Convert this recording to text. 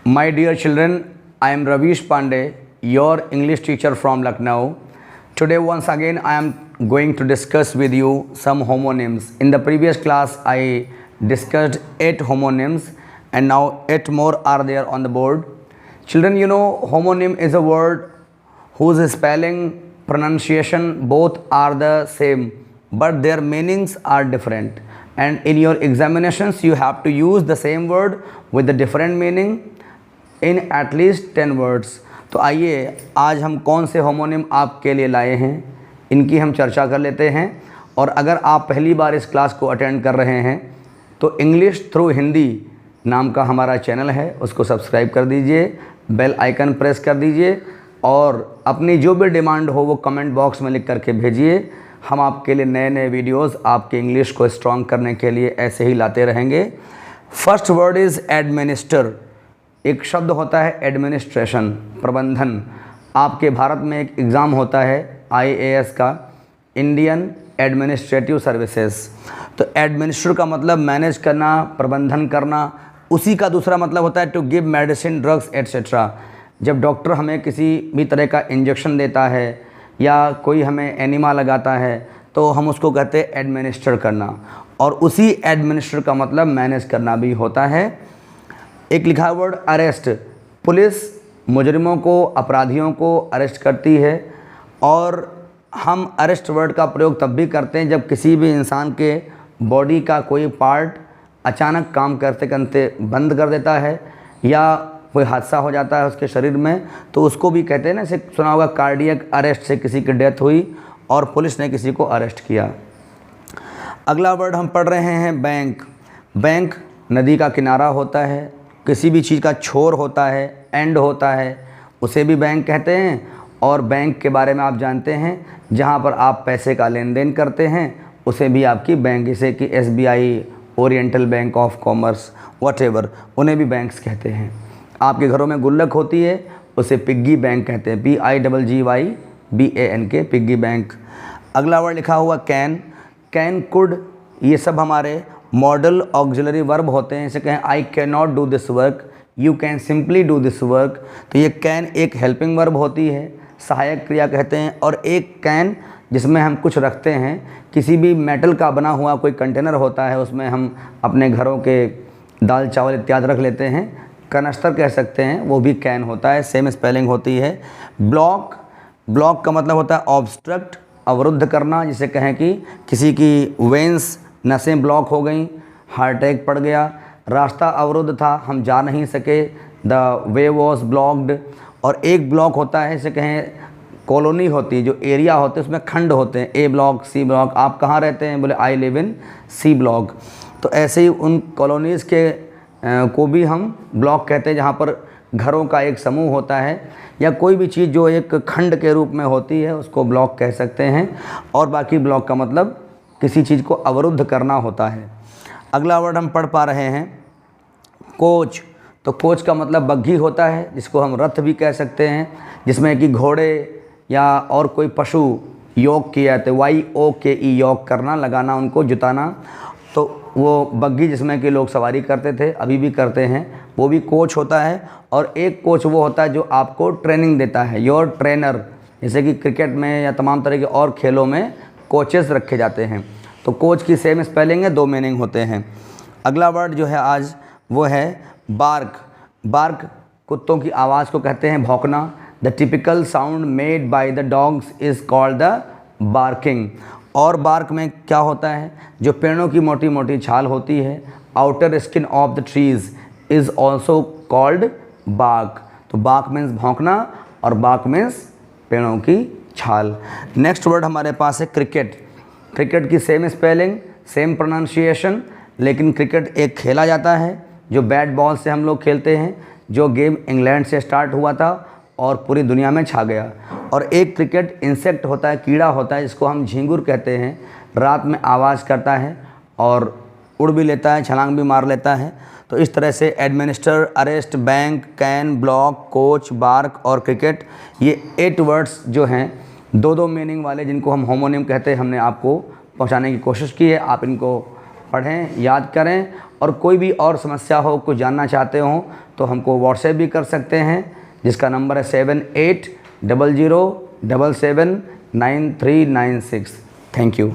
My dear children, I am Ravish Pandey, your English teacher from Lucknow. Today once again I am going to discuss with you some homonyms. In the previous class I discussed 8 homonyms and now 8 more are there on the board. Children, you know homonym is a word whose spelling, pronunciation both are the same but their meanings are different. And in your examinations you have to use the same word with the different meaning in at least 10 words. तो आइए आज हम कौन से homonym आपके लिए लाए हैं इनकी हम चर्चा कर लेते हैं। और अगर आप पहली बार इस क्लास को अटेंड कर रहे हैं तो इंग्लिश थ्रू हिंदी नाम का हमारा चैनल है, उसको सब्सक्राइब कर दीजिए, बेल आइकन प्रेस कर दीजिए और अपनी जो भी डिमांड हो वो कमेंट बॉक्स में लिख करके भेजिए। हम आपके लिए नए नए वीडियोस आपके इंग्लिश को स्ट्रॉन्ग करने के लिए ऐसे ही लाते रहेंगे। First word is administer. एक शब्द होता है एडमिनिस्ट्रेशन, प्रबंधन। आपके भारत में एक एग्ज़ाम होता है IAS का, इंडियन एडमिनिस्ट्रेटिव सर्विसेज। तो एडमिनिस्टर का मतलब मैनेज करना, प्रबंधन करना। उसी का दूसरा मतलब होता है to give medicine, drugs etcetera. जब डॉक्टर हमें किसी भी तरह का इंजेक्शन देता है या कोई हमें एनिमा लगाता है तो हम उसको कहते हैं एडमिनिस्टर करना, और उसी एडमिनिस्टर का मतलब मैनेज करना भी होता है। एक लिखा वर्ड अरेस्ट। पुलिस मुजरिमों को, अपराधियों को अरेस्ट करती है और हम अरेस्ट वर्ड का प्रयोग तब भी करते हैं जब किसी भी इंसान के बॉडी का कोई पार्ट अचानक काम करते करते बंद कर देता है या कोई हादसा हो जाता है उसके शरीर में, तो उसको भी कहते हैं ना, इसे सुना होगा कार्डियक अरेस्ट, से किसी की डेथ हुई और पुलिस ने किसी को अरेस्ट किया। अगला वर्ड हम पढ़ रहे हैं बैंक। बैंक नदी का किनारा होता है, किसी भी चीज़ का छोर होता है, एंड होता है, उसे भी बैंक कहते हैं। और बैंक के बारे में आप जानते हैं जहाँ पर आप पैसे का लेन देन करते हैं उसे भी आपकी बैंक, जैसे कि SBI, oriental bank of commerce, whatever, उन्हें भी बैंक्स कहते हैं। आपके घरों में गुल्लक होती है उसे पिग्गी बैंक कहते हैं, PIGGYBANK, पिग्गी बैंक। अगला वर्ड लिखा हुआ कैन। कैन, कुड, ये सब हमारे मॉडल ऑक्सिलरी वर्ब होते हैं। इसे कहें I can not do this work, you can simply do this work. तो ये कैन एक हेल्पिंग वर्ब होती है, सहायक क्रिया कहते हैं। और एक कैन जिसमें हम कुछ रखते हैं, किसी भी मेटल का बना हुआ कोई कंटेनर होता है उसमें हम अपने घरों के दाल चावल इत्यादि रख लेते हैं, कनस्तर कह सकते हैं, वो भी कैन होता है, सेम स्पेलिंग होती है। ब्लॉक। ब्लॉक का मतलब होता है ऑब्स्ट्रक्ट, अवरुद्ध करना। जिसे कहें कि किसी की वेंस, नसें ब्लॉक हो गई, हार्ट अटैक पड़ गया, रास्ता अवरुद्ध था, हम जा नहीं सके, द वे वॉज ब्लॉक्ड। और एक ब्लॉक होता है, इसे कहें कॉलोनी होती है, जो एरिया होते हैं उसमें खंड होते हैं, A ब्लॉक, C ब्लॉक। आप कहाँ रहते हैं? बोले I live in C block. तो ऐसे ही उन कॉलोनीज़ के को भी हम ब्लॉक कहते हैं, जहाँ पर घरों का एक समूह होता है या कोई भी चीज़ जो एक खंड के रूप में होती है उसको ब्लॉक कह सकते हैं। और बाकी ब्लॉक का मतलब किसी चीज़ को अवरुद्ध करना होता है। अगला वर्ड हम पढ़ पा रहे हैं कोच। तो कोच का मतलब बग्घी होता है, जिसको हम रथ भी कह सकते हैं, जिसमें कि घोड़े या और कोई पशु योग किया जाते, YOKE, योग करना, लगाना, उनको जुताना। तो वो बग्घी जिसमें कि लोग सवारी करते थे, अभी भी करते हैं, वो भी कोच होता है। और एक कोच वो होता है जो आपको ट्रेनिंग देता है, योर ट्रेनर। जैसे कि क्रिकेट में या तमाम तरह के और खेलों में कोचेस रखे जाते हैं। तो कोच की सेम स्पेलिंग है, 2 मीनिंग होते हैं। अगला वर्ड जो है आज वो है बार्क। बार्क कुत्तों की आवाज़ को कहते हैं भौंकना। The typical sound made by the dogs is called the barking. और बार्क में क्या होता है? जो पेड़ों की मोटी मोटी छाल होती है, outer skin of the trees is also called bark. तो बार्क मीन्स भौंकना और बार्क मीन्स पेड़ों की छाल। नेक्स्ट वर्ड हमारे पास है क्रिकेट। क्रिकेट की सेम स्पेलिंग, सेम प्रोनाउंसिएशन, लेकिन क्रिकेट एक खेला जाता है जो बैट बॉल से हम लोग खेलते हैं, जो गेम इंग्लैंड से स्टार्ट हुआ था और पूरी दुनिया में छा गया। और एक क्रिकेट इंसेक्ट होता है, कीड़ा होता है, जिसको हम झींगुर कहते हैं, रात में आवाज़ करता है और उड़ भी लेता है, छलांग भी मार लेता है। तो इस तरह से administer, arrest, bank, can, block, coach, bark और क्रिकेट, ये 8 वर्ड्स जो हैं 2-2 मीनिंग वाले, जिनको हम होमोनिम कहते हैं, हमने आपको पहुंचाने की कोशिश की है। आप इनको पढ़ें, याद करें और कोई भी और समस्या हो, कुछ जानना चाहते हो तो हमको व्हाट्सएप भी कर सकते हैं, जिसका नंबर है 7800779396। Thank you.